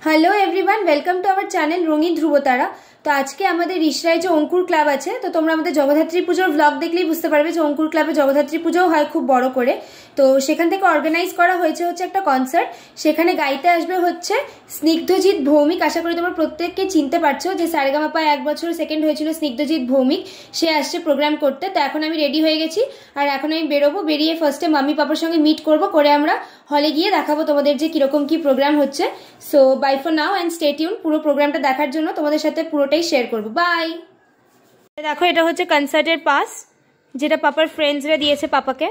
Hello everyone, welcome to our channel রঙিন ধ্রুবতারা। তো আজকে আমাদের রিষড়ায় যে অঙ্কুর ক্লাব আছে, তো তোমরা আমাদের জগদ্ধাত্রী পুজোর ব্লগ দেখলেই বুঝতে পারবে যে অঙ্কুর ক্লাবে জগদ্ধাত্রী পুজোও হয় খুব বড় করে। তো সেখান থেকে অর্গানাইজ করা হয়েছে একটা কনসার্ট। সেখানে গাইতে আসবে স্নিগ্ধজিৎ ভৌমিক। আশা করি তোমরা প্রত্যেককে চিনতে পারছো যে সারেগামাপায় 1 বছর সেকেন্ড হয়েছিল স্নিগ্ধজিৎ ভৌমিক। সে আসছে প্রোগ্রাম করতে। তো এখন আমি রেডি হয়ে গেছি, আর এখন আমি বেরোবো। বেরিয়ে ফার্স্টে মাম্মি পাপার সঙ্গে মিট করবো, করে আমরা হলে গিয়ে দেখাবো তোমাদের যে কিরকম কি প্রোগ্রাম হচ্ছে। So bye for now and stay tune. পুরো প্রোগ্রামটা দেখার জন্য তোমাদের সাথে পুরোটাই শেয়ার করবো। বাই। দেখো, এটা হচ্ছে কনসার্টের পাস, যেটা পাপার ফ্রেন্ডসরা দিয়েছে পাপাকে।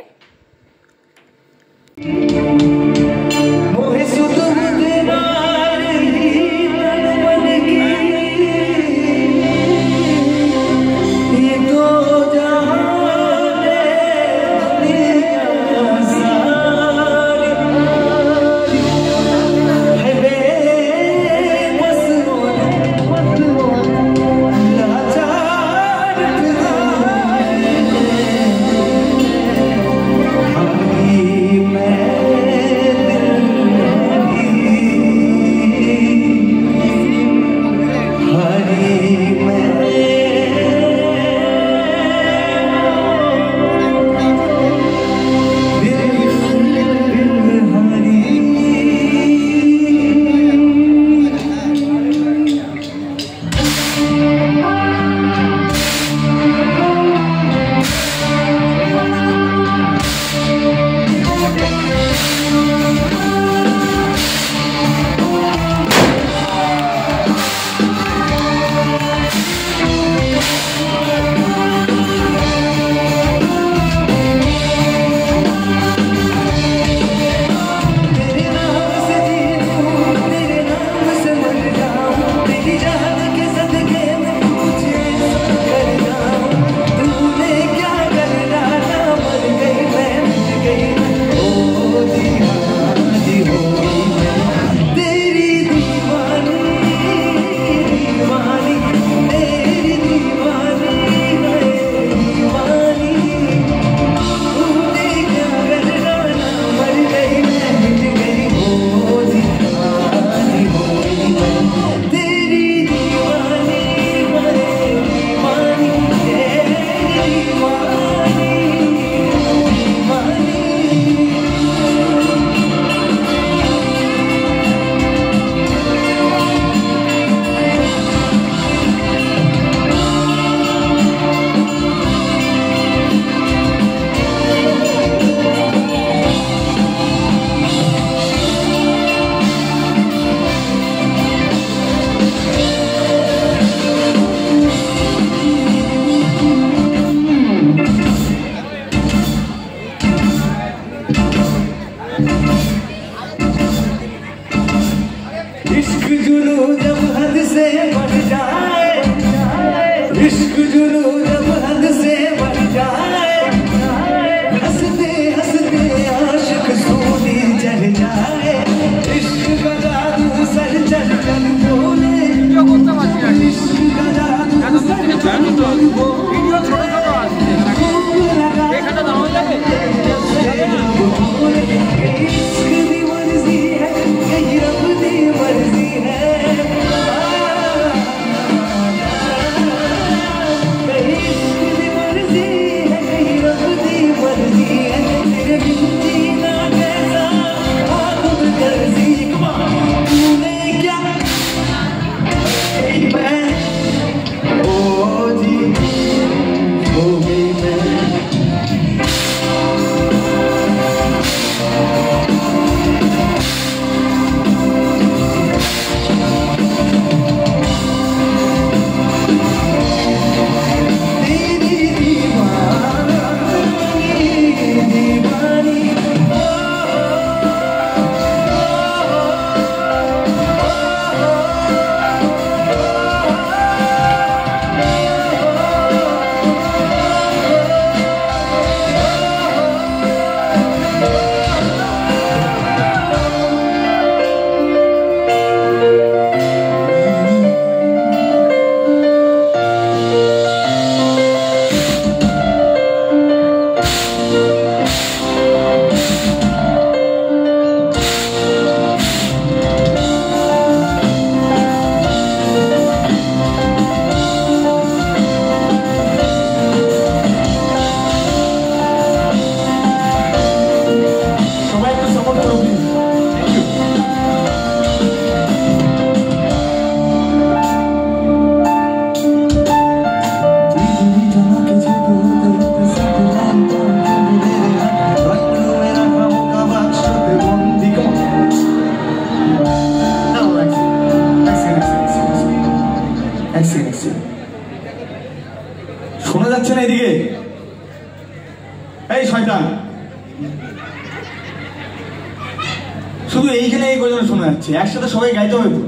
শুধু এইখানে এই গজল শোনা যাচ্ছে, একসাথে সবাই গাইতে হবে তো।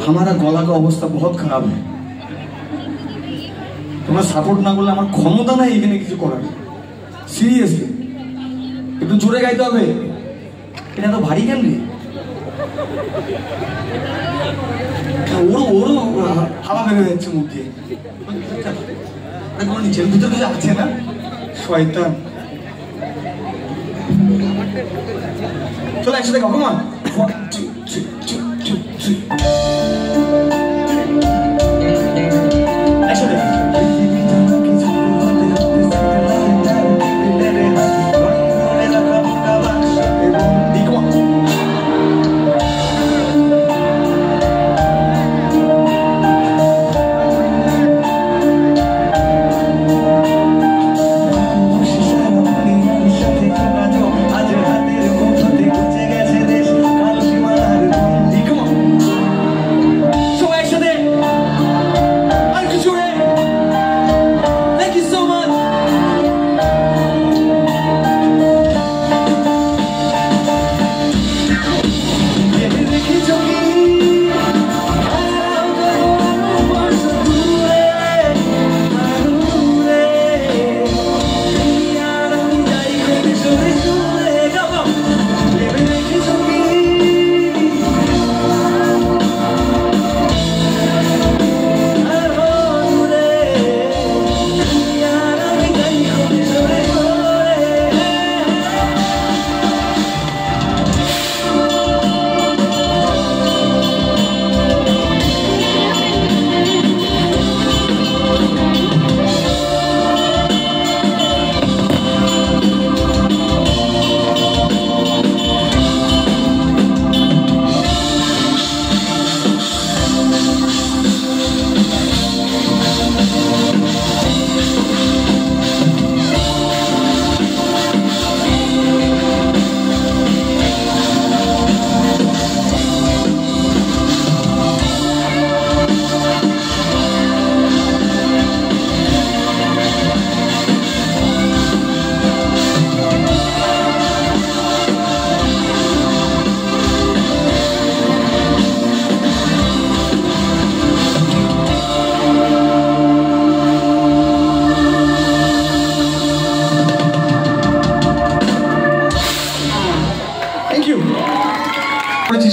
हमारा गला का अवस्था बहुत खराब है, তোমরা সাপোর্ট না করলে আমার ক্ষমতা নাই এখানে কিছু করার। সিরিয়াসলি একটু জোরে গাইতে হবে। এটা তো ভারী কেন রে? ওরও ওরও হাওয়া বেরোয় যাচ্ছে মুখ দিয়ে। নিচের ভিতরে কিছু আছে না, শয়তান। চলো একসাথে গাও, কমান। 1 2 3 2 2 3 একসাথে।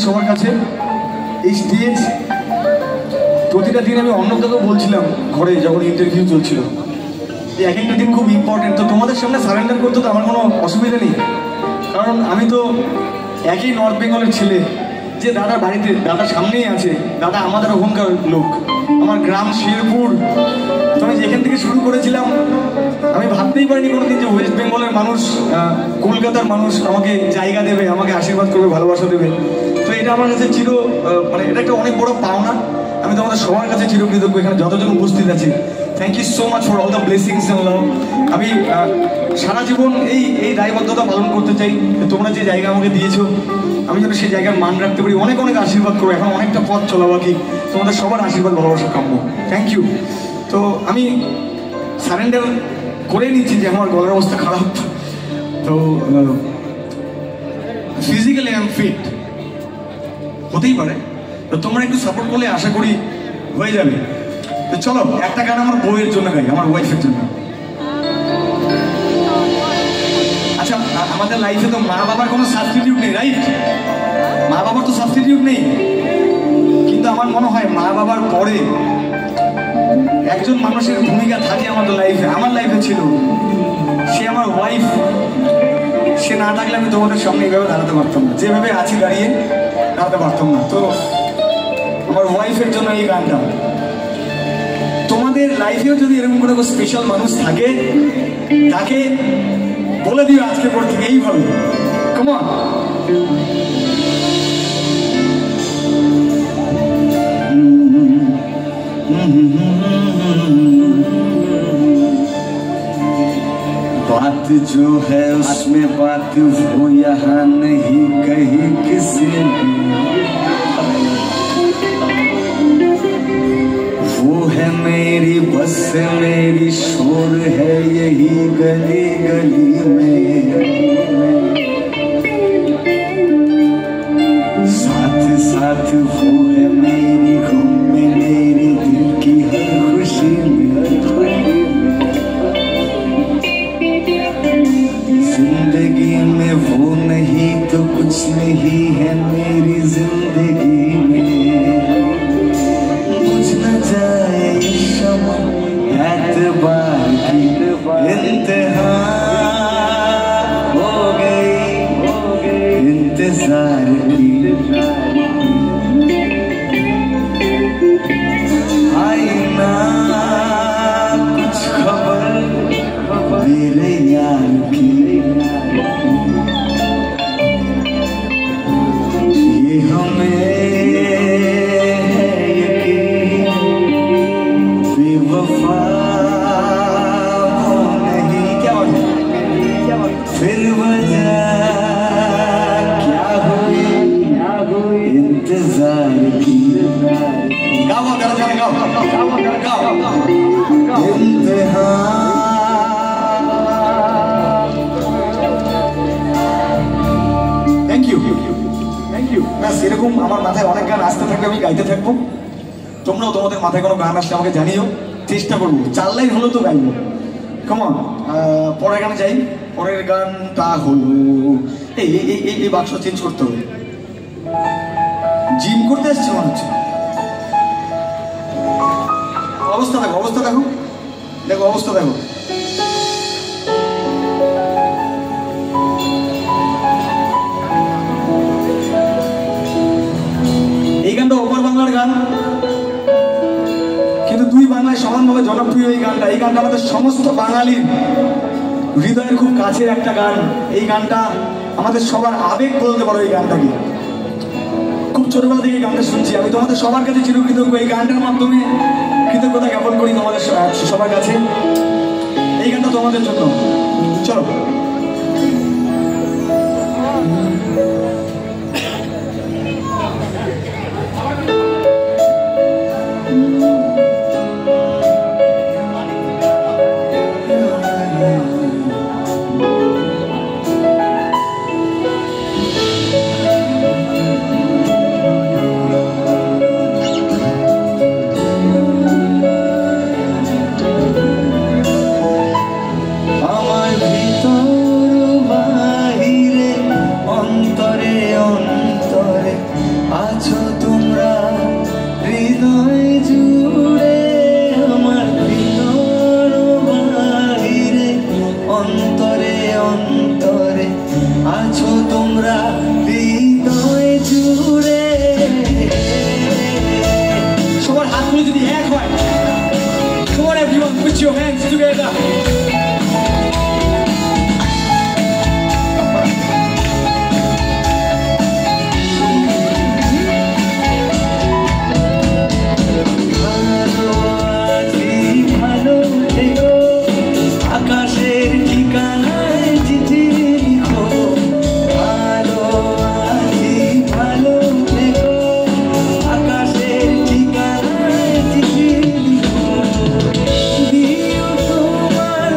সবার কাছে এই স্টেজ প্রতিটা দিন আমি অন্য কাউকে বলছিলাম ঘরে যখন ইন্টারভিউ চলছিল, এক একটা দিন খুব ইম্পর্টেন্ট। তো তোমাদের সামনে সারেন্ডার করতে তো আমার কোনো অসুবিধা নেই, কারণ আমি তো একই নর্থ বেঙ্গলের ছেলে। যে দাদার বাড়িতে, দাদার সামনেই আছে, দাদা আমাদের ওখানকার লোক, আমার গ্রাম শেরপুর। তো আমি যেখান থেকে শুরু করেছিলাম, আমি ভাবতেই পারিনি কোনোদিন যে ওয়েস্ট বেঙ্গলের মানুষ, কলকাতার মানুষ আমাকে জায়গা দেবে, আমাকে আশীর্বাদ করবে, ভালোবাসা দেবে। তো এটা আমার কাছে মানে এটা একটা অনেক বড় পাওনা। আমি তোমাদের সবার কাছে চিরকৃতজ্ঞ, এখানে যতজন উপস্থিত আছে। Thank you so much for all the blessings and love. আমি সারা জীবন এই দায়বদ্ধতা পালন করতে চাই, তোমরা যে জায়গা আমাকে দিয়েছো আমি যেন সেই জায়গার মান রাখতে পারি। অনেক অনেক আশীর্বাদ করবো, এখন অনেকটা পথ চলা বাকি, তোমাদের সবার আশীর্বাদ ভালোবাসা কাম্য। Thank you. তো আমি সারেন্ডার করে নিচ্ছি যে আমার গলার অবস্থা খারাপ। তো ফিজিক্যালি আই এম ফিট, হতেই পারে। তো তোমরা একটু সাপোর্ট করলে আশা করি হয়ে যাবে। তো চলো একটা গান আমার বউয়ের জন্য গাই, আমার ওয়াইফের জন্য। আচ্ছা, আমাদের লাইফে তো মা বাবার কোনো সাবস্টিটিউট নেই, রাইট? মা বাবার তো সাবস্টিটিউট নেই, কিন্তু আমার মনে হয় মা বাবার পরে একজন মানুষের ভূমিকা থাকে আমাদের লাইফে, আমার লাইফে ছিল, সে আমার ওয়াইফ। সে না থাকলে আমি তোমাদের সামনে এইভাবে দাঁড়াতে পারতাম না, যেভাবে আছি দাঁড়িয়ে দাঁড়াতে পারতাম না। তো আমার ওয়াইফের জন্য এই গানটা। তোমাদের লাইফেও যদি এরকম কোনো স্পেশাল মানুষ থাকে, তাকে বলে দিও আজকে পর থেকে এইভাবে, কাম অন। बात जो है उसमें बात वो यहाँ नहीं कही किसी ने, वो है मेरी बस बस मेरी शोर है यही गली गली में, साथ साथ वो है मेरी घूम में, मेरी दिल की हर खुशी में, हर खुशी में। जिंदगी में वो नहीं तो कुछ नहीं है मेरी जिंदगी में। बुझ न जाए ये शम्म एतबार की इंतहा हो गई इंतजार की। आई ना कुछ खबर मेरे यार की, ये हमें बेवफा नहीं, क्या फिर वजह क्या हुई इंतजार की। गाओ থ্যাংক ইউ। না সেরকম আমার মাথায় অনেক গান আসতে থাকবে, আমি গাইতে থাকবো। তোমরাও তোমাদের মাথায় কোনো গান আসলে আমাকে জানিও, চেষ্টা করবো। 4 লাইন হলো তো গাইবো। কেমন পরের গানে যাই। পরের গানটা হলো এই বাক্স চেঞ্জ করতে হবে। জিম করতে আসছে মনে হচ্ছে। অবস্থা দেখো, অবস্থা দেখো, দেখো অবস্থা দেখো। এই গানটা ওপার বাংলার গান, কিন্তু 2 বাংলায় সমানভাবে জনপ্রিয় এই গানটা। এই গানটা আমাদের সমস্ত বাঙালির হৃদয়ের খুব কাছের একটা গান। এই গানটা আমাদের সবার আবেগ বলতে পারো। এই গানটাকে খুব ছোটবেলা থেকে এই গানটা শুনছি আমি। তোমাদের সবার কাছে চিরকৃতজ্ঞ। এই গানটার মাধ্যমে কৃতজ্ঞতা জ্ঞাপন করি তোমাদের সবার কাছে। এই গানটা তোমাদের জন্য। চলো আছো তোমরা হৃদয় জুড়ে, আমার ভিতর বাহিরে অন্তরে অন্তরে আছো তোমরা হৃদয় জুড়ে। সবার হাতগুলো যদি এক হয়, come on everyone, put your hands together. আকাশের ঠিকানায় চিঠি লিখো, ভালো আছি ভালো থেকো। আকাশের ঠিকানায় চিঠি লিখো, দিও তোমার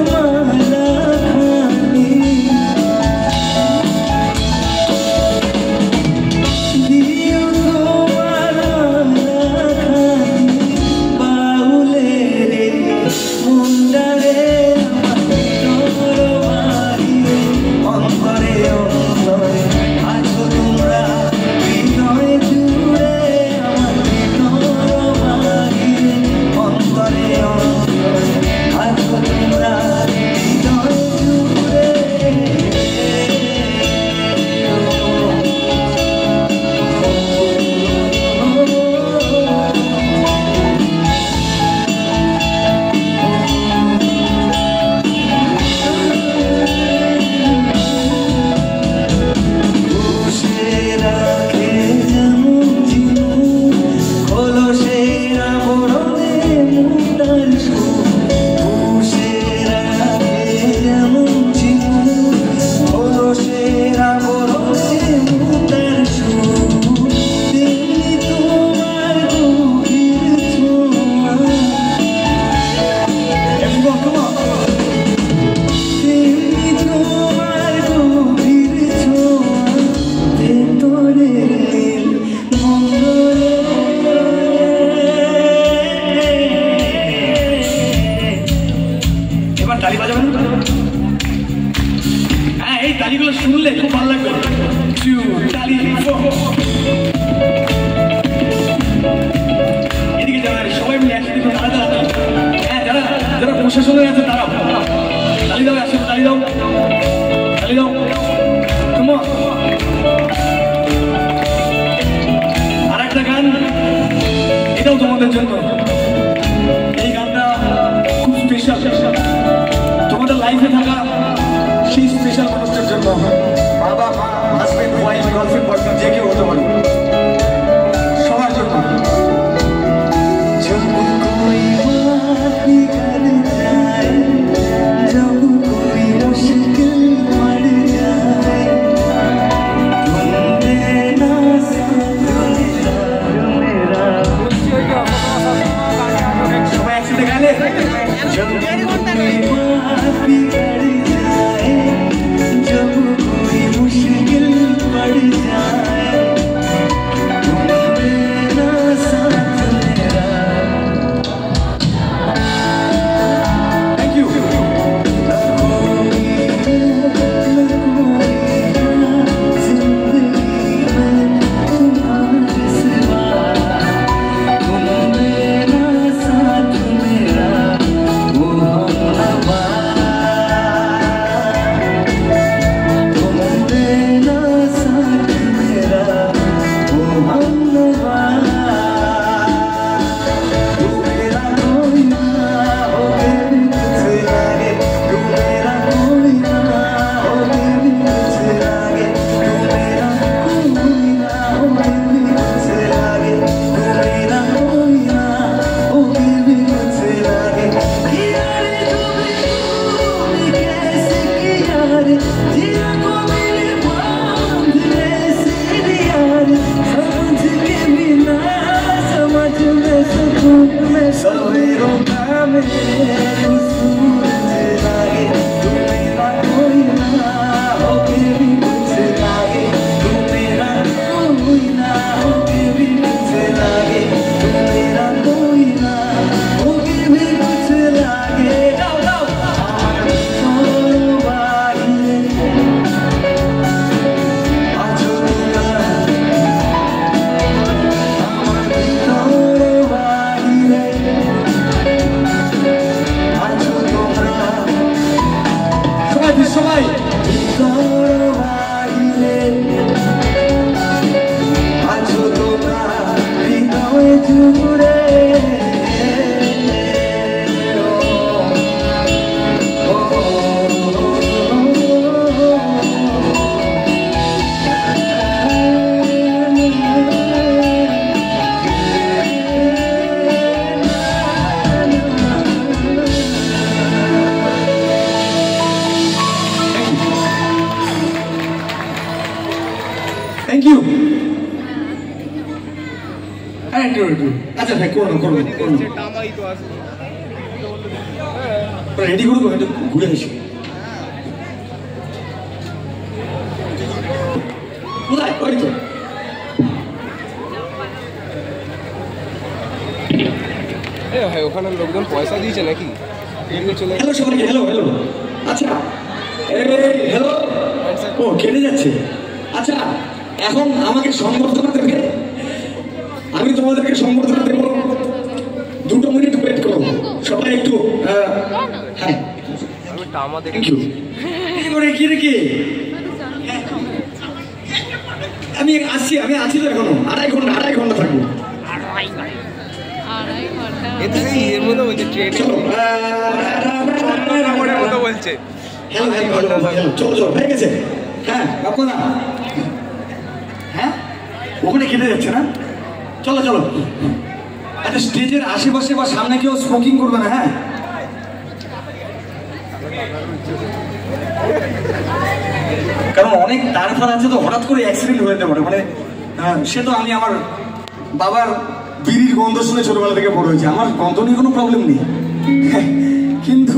এই তালিগুলো শুনলে খুব ভালো লাগবে। এদিকে যারা সবাই মিলে একসাথে তারা হ্যাঁ যারা যারা প্রশাসনের আছে তারাও তালি দাও, একসাথে তালি দাও, তালি দাও। আর একটা গান, এটাও তোমাদের জন্য। এই গানটা খুব স্পেশাল, তোমাদের লাইফে থাকা সেই স্পেশাল মানুষটার জন্য। বাবা মা, হাজবেন্ড, ওয়াইফ, গার্লফ্রেন্ড, বয়ফ্রেন্ড, যে কেউ হতে পারে, সবার জন্য। সবাই একসাথে গাইলে Thank you. আচ্ছা ভাই করুন রেডি করবো, একটু ঘুরে আসি। কোথায় ওই তো ভাই ওখানে লোকজন পয়সা দিয়েছে নাকি? হ্যালো সবাইকে, হ্যালো হ্যালো। আচ্ছা হ্যালো, ও কেটে যাচ্ছে। আচ্ছা এখন আমাকে সংবর্ধনা দেবে, আমি তোমাদেরকে সংবর্ধনা দেবো, 2 মিনিট ওয়েট করো সবাই একটু। হ্যাঁ থ্যাংক ইউ। কি রে আমি আছি তো এখনো, আড়াই ঘন্টা থাকবো। চলো হয়ে গেছে। হ্যাঁ আপনারা হ্যাঁ ওখানে কেটে যাচ্ছে না, চলো। আচ্ছা স্টেজের আশেপাশে বা সামনে কেউ স্মোকিং করবে না, হ্যাঁ? কারণ অনেক তারফার আছে তো, হঠাৎ করে অ্যাক্সিডেন্ট হয়ে যেতে পারে। মানে সে তো আমি আমার বাবার বিড়ির গন্ধ শুনে ছোটবেলা থেকে বড় হয়েছে, আমার গন্ধ নিয়ে কোনো প্রবলেম নেই, কিন্তু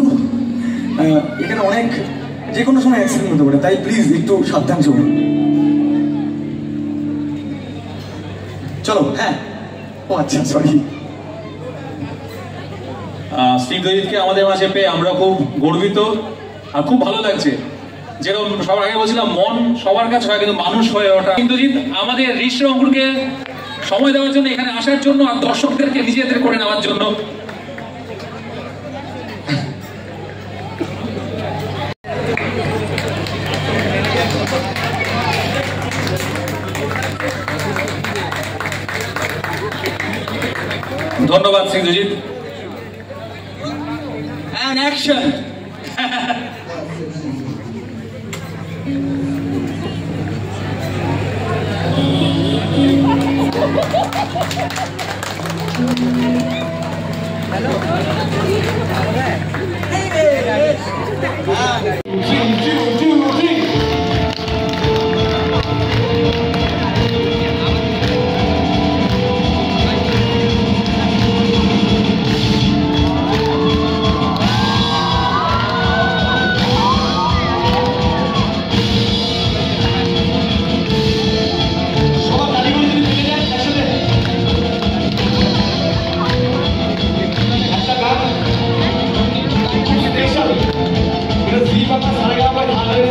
এখানে অনেক যে কোনো সময় অ্যাক্সিডেন্ট হতে পারে, তাই প্লিজ একটু সাবধান চলুন। চলো হ্যাঁ। ও আচ্ছা সরি। স্নিগ্ধজিৎকে আমাদের মাঝে পেয়ে আমরা খুব গর্বিত আর খুব ভালো লাগছে। যেরকম সবার আগে বলছিলাম মন সবার কাছে হয় কিন্তু মানুষ হয়ে ওঠা। ইন্দ্রজিৎ আমাদের ঋষি অঙ্কুরকে সময় দেওয়ার জন্য, এখানে আসার জন্য আর দর্শকদেরকে নিজেদের করে নেওয়ার জন্য। ধন্যবাদ ইন্দ্রজিৎ। And action.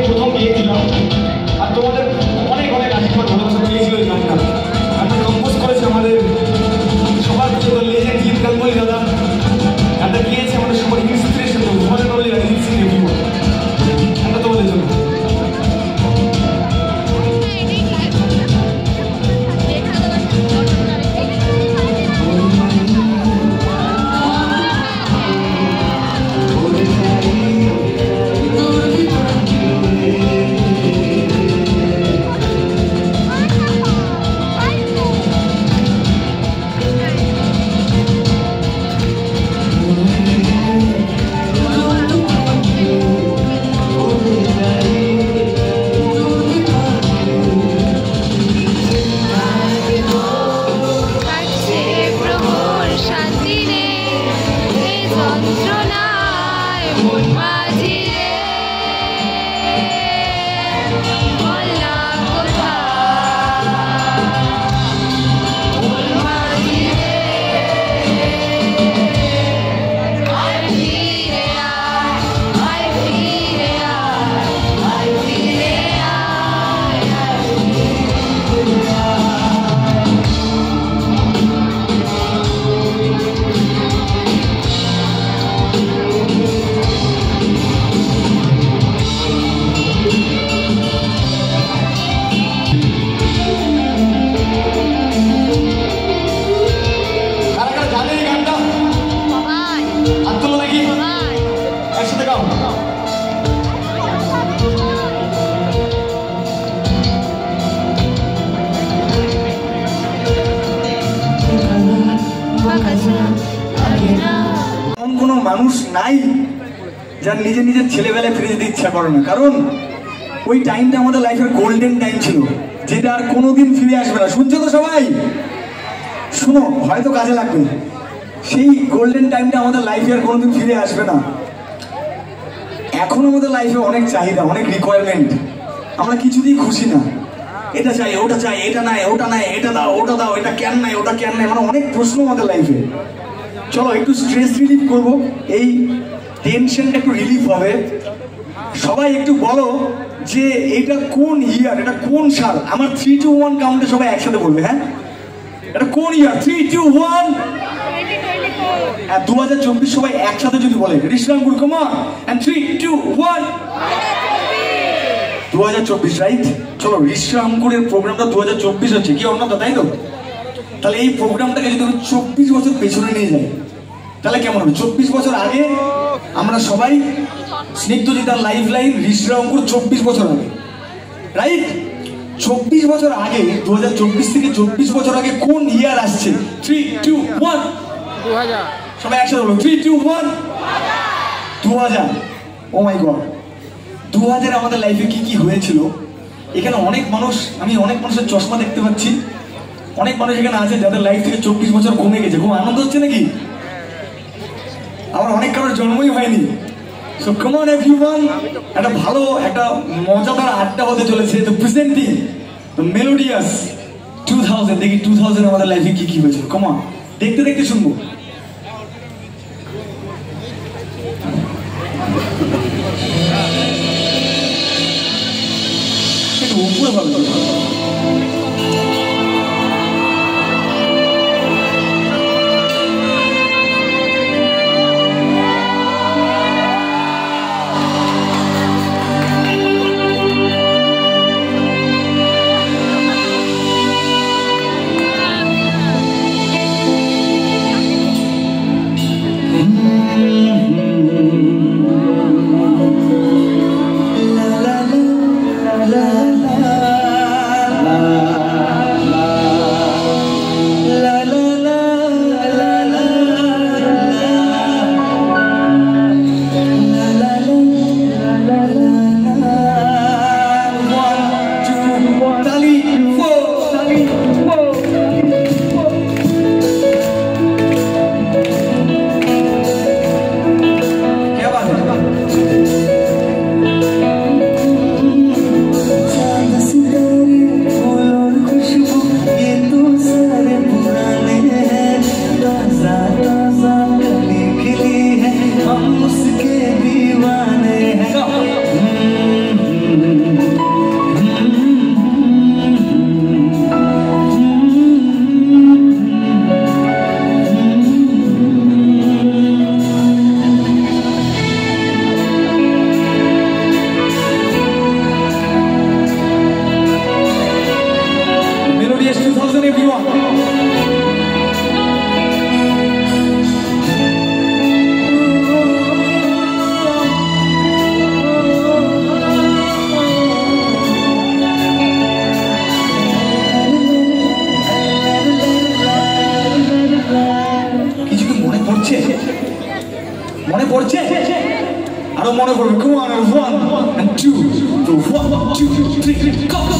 প্রথম গিয়েছিলাম আর তোমাদের অনেক অনেক আশীর্বাদ ভালোবাসা পেয়েছিল এই গানটা। গানটা কম্পোজ করেছে আমাদের সবার লেজেন্ড গীত গাঙ্গুলি দাদা। গানটা গিয়েছে আমাদের সবার ইন্সপিরেশন তোমাদের বললে অরিজিৎ সিং রিভিউ। গানটা তোমাদের জন্য। কোনো মানুষ নাই যার নিজের নিজের ছেলেবেলায় ফিরে যেতে ইচ্ছা করে না, কারণ ওই টাইমটা আমাদের লাইফের গোল্ডেন টাইম ছিল, যেটা আর কোনোদিন ফিরে আসবে না। শুনছো তো সবাই? শুনো, হয়তো কাজে লাগবে। সেই গোল্ডেন টাইমটা আমাদের লাইফে আর কোনোদিন ফিরে আসবে না। এখন আমাদের লাইফে অনেক চাহিদা, অনেক রিকোয়ারমেন্ট, আমরা কিছুতেই খুশি না। এটা চাই, ওটা চাই, এটা নাই, ওটা নাই, এটা দাও, ওটা দাও, এটা কেন নাই, ওটা কেন নাই, মানে অনেক প্রশ্ন আমাদের লাইফে। চলো একটু স্ট্রেস রিলিফ করবো, এই টেনশনটা একটু রিলিফ হবে। সবাই একটু বলো যে এটা কোন ইয়ার, এটা কোন সাল। আমার 3, 2, 1 কাউন্টে সবাই একসাথে বলবে। হ্যাঁ, এটা কোন ইয়ার? 3, 2, 1। 2024 সবাই একসাথে যদি বলে ঋষিরামপুর, কাম অন, এন্ড 3, 2, 1। 2024, রাইট? চলো ঋষিরামপুরের প্রোগ্রামটা 2024 হচ্ছে কি অন্য, তাই তো? তাহলে এই প্রোগ্রামটাকে যদি আমি 24 বছর পেছনে নিয়ে যাই তাহলে কেমন হবে? 24 বছর আগে আমরা সবাই স্নিগ্ধজিতার লাইভ লাইন ঋষিরামপুর 24 বছর আগে, রাইট? 24 বছর আগে, 2024 থেকে 24 বছর আগে কোন ইয়ার আসছে? 3, 2, 1। 2000। সবাই একসাথে বলো 3, 2, 1। 2000। ও মাই গড, 2000 আমাদের লাইফে কি কি হয়েছিল। এখানে অনেক মানুষ, আমি অনেক মানুষের চশমা দেখতে পাচ্ছি, অনেক মানুষ এখানে আছে যাদের লাইফ থেকে 24 বছর কমে গেছে। খুব আনন্দ হচ্ছে নাকি? আমার অনেক কারোর জন্মই হয়নি। সো কাম অন এভরিওয়ান, একটা ভালো একটা মজাদার আড্ডা হতে চলেছে। তো প্রেজেন্টিং দ্য মেলোডিয়াস 2000। দেখি 2000 আমাদের লাইফে কি কি হয়েছিল। কাম অন, দেখতে দেখতে শুনবো। পুরো ভালো মনে পড়ছে আরো মনে পড়বে come on 1 and 2 to 1 2 3 go go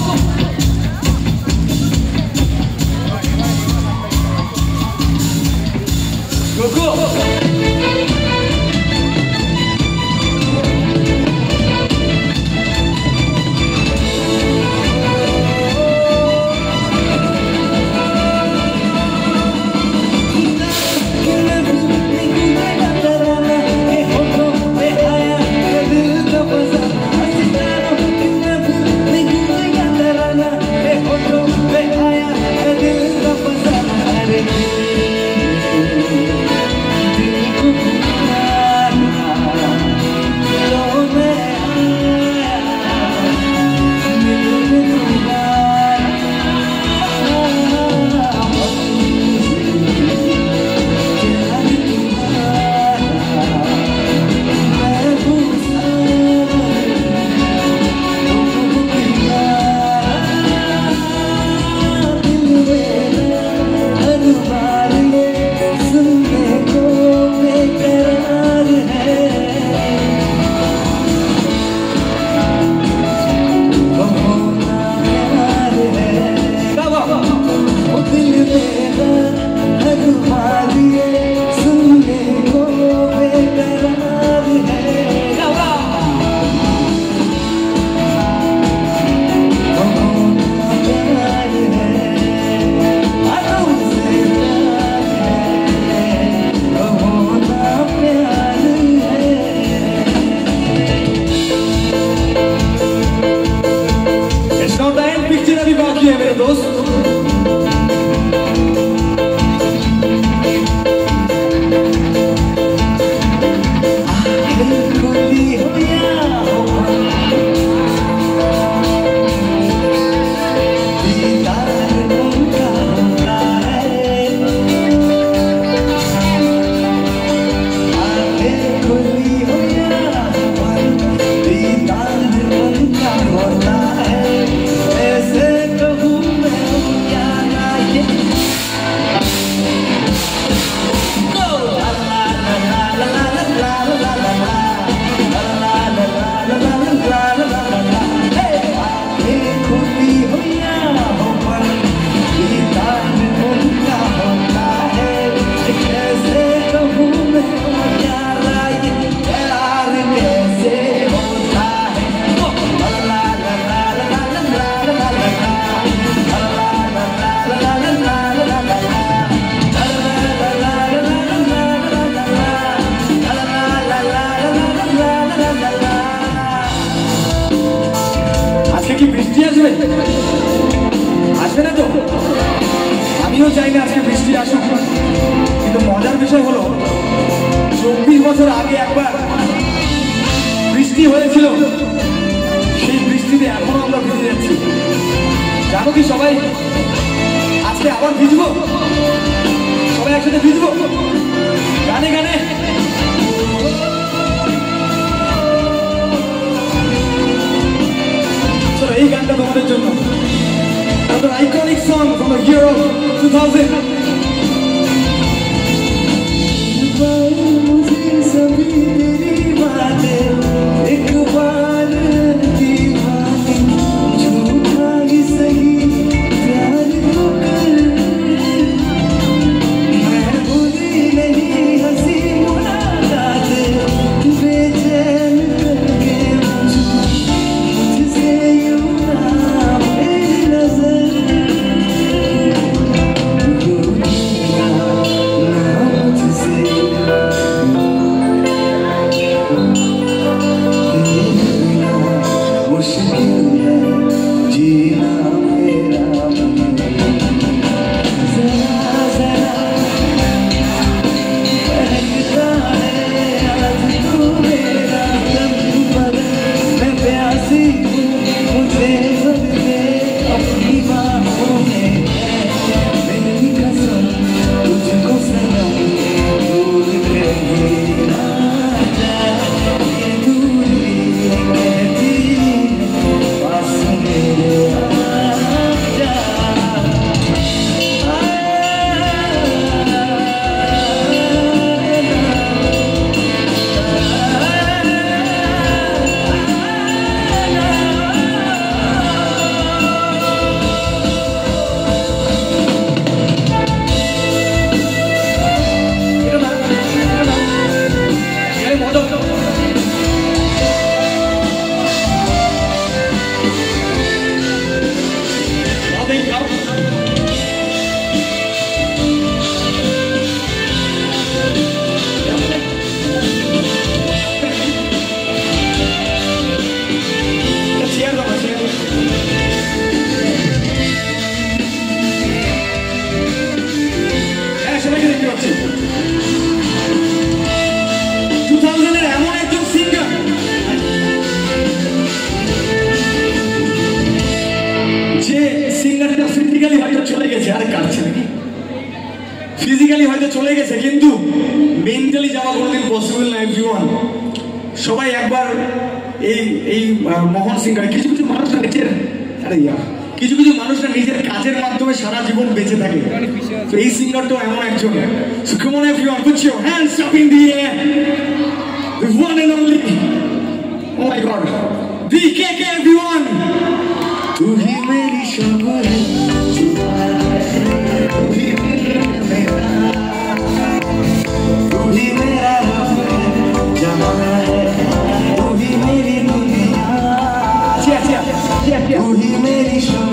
go আসবে? আসবে না তো? আমিও চাই না আজকে বৃষ্টি আসুক, কিন্তু মজার বিষয় হলো 24 বছর আগে একবার বৃষ্টি হয়েছিল, সেই বৃষ্টিতে এখনো আমরা ভিজে যাচ্ছি। জানো কি সবাই, আজকে আবার ভিজবো, সবাই একসাথে ভিজবো গানে গানে। চলো এই গানটা তোমাদের জন্য, another iconic song from the year of 2000. Physically হয়তো চলে গেছে, কিন্তু মেন্টালি যাওয়া কোনোদিন পসিবল না। এভরিওয়ান সবাই একবার এই মহান সিঙ্গার, কিছু কিছু মানুষরা নিজের কিছু কিছু মানুষরা নিজের কাজের মাধ্যমে সারা জীবন বেঁচে থাকে, তো এই সিঙ্গারটাও এমন একজন। So come on everyone, put your hands up in the air, the one and only, oh my god, BKK everyone. तू ही मेरी शब है, तू ही मेरा रब है, जहां है तू ही मेरी दुनिया, तू ही मेरी शब